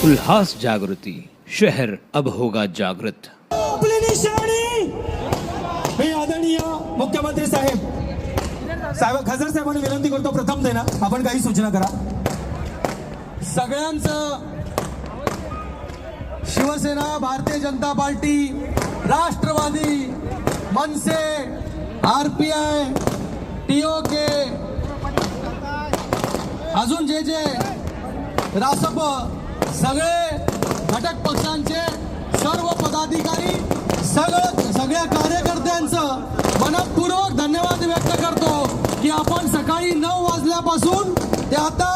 उल्हास जागृती, शहर अब होगा जागृत। आपली निशाणी मी आदरणीय मुख्यमंत्री साहेब खासदार साहेबांनी विनंती करतो, प्रथम देना आपण काही सूचना करा। सगळ्यांचं शिवसेना, भारतीय जनता पार्टी, राष्ट्रवादी, मनसे, आरपीआय, टीओके, अजून जे रासप सगळे घटक पक्षांचे सर्व पदाधिकारी, सगळ्या कार्यकर्त्यांचं मनपूर्वक धन्यवाद व्यक्त करतो की आपण सकाळी 9 वाजल्यापासून ते आता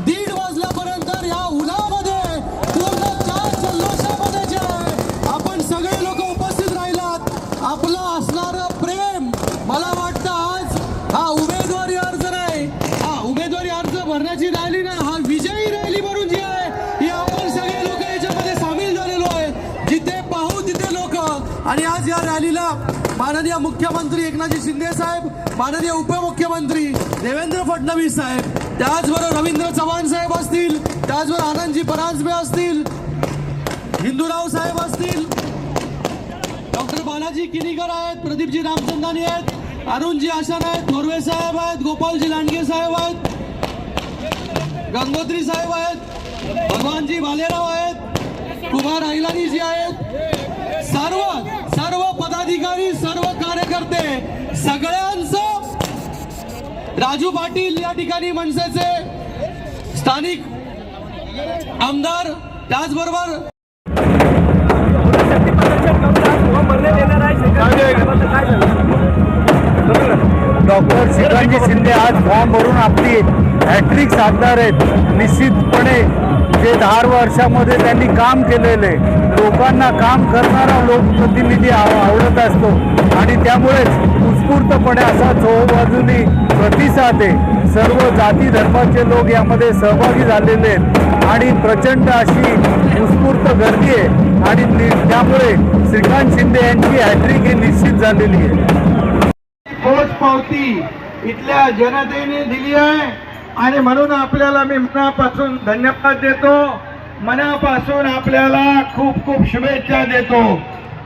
1:30 वाजल्यापर्यंत या उन्हामध्ये पूर्ण 4 जल्लोषामध्ये जे आपण सगळे लोक उपस्थित राहिलात। आपलं असणारं प्रेम, मला वाटतं आज हा उमेदवारी अर्ज नाही, हा उमेदवारी अर्ज भरण्याची रॅली नाही, हा विजयी रॅली म्हणून जी आहे ही आपण सगळे लोक याच्यामध्ये सामील झालेलो आहे। जिथे पाहू तिथे लोक, आणि आज या रॅलीला माननीय मुख्यमंत्री एकनाथजी शिंदे साहेब, माननीय उपमुख्यमंत्री देवेंद्र फडणवीस साहेब, त्याचबरोबर रवींद्र चव्हाण साहेब असतील, त्याचबरोबर आनंदजी परांजपे असतील, हिंदूराव साहेब असतील, डॉक्टर बालाजी किनीकर आहेत, प्रदीपजी रामचंदानी आहेत, अरुणजी आशान आहेत, थोरवे साहेब आहेत, गोपालजी लांडगे साहेब आहेत, गंगोत्री साहेब आहेत, भगवानजी भालेराव आहेत, कुमार अहिलानी जी आहेत, सर्व पदाधिकारी, सर्व कार्यकर्ते, सगळ्यांचं राजू पाटील या ठिकाणी मनसेचे स्थानिक आमदार, त्याचबरोबर डॉक्टर श्रीकांतजी शिंदे आज फॉर्म भरून आपली हॅट्रिक साधणार आहेत। निश्चितपणे जे 10 वर्षामध्ये त्यांनी काम केलेले, लोकांना काम करणारा लोकप्रतिनिधी आवडत असतो आणि त्यामुळेच उत्स्फूर्तपणे असा चोहोबाजूनी प्रतिसाद आहे। सर्व जाती धर्माचे लोक यामध्ये सहभागी झालेले आहेत आणि प्रचंड अशी उत्स्फूर्त गर्दी आहे आणि त्यामुळे श्रीकांत शिंदे यांची हॅट्रिक ही निश्चित झालेली आहे। पोच पावती इथल्या जनतेने दिली आहे आणि म्हणून आपल्याला मी मनापासून धन्यवाद देतो, मनापासून आपल्याला खूप खूप शुभेच्छा देतो।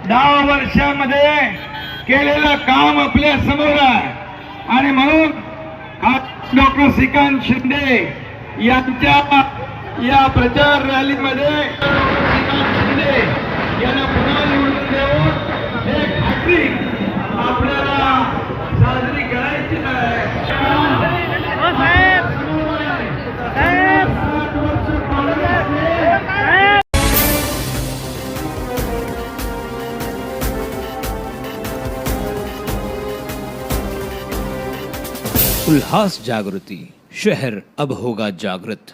10 वर्षामध्ये केलेलं काम आपल्या समोर आहे आणि म्हणून डॉक्टर श्रीकांत शिंदे यांच्या या प्रचार रॅलीमध्ये श्रीकांत शिंदे यांना पुन्हा निवडून देऊन एक हॅट्रिक आपल्याला साजरी करायची आहे। उल्हास जागृती, शहर अब होगा जागृत।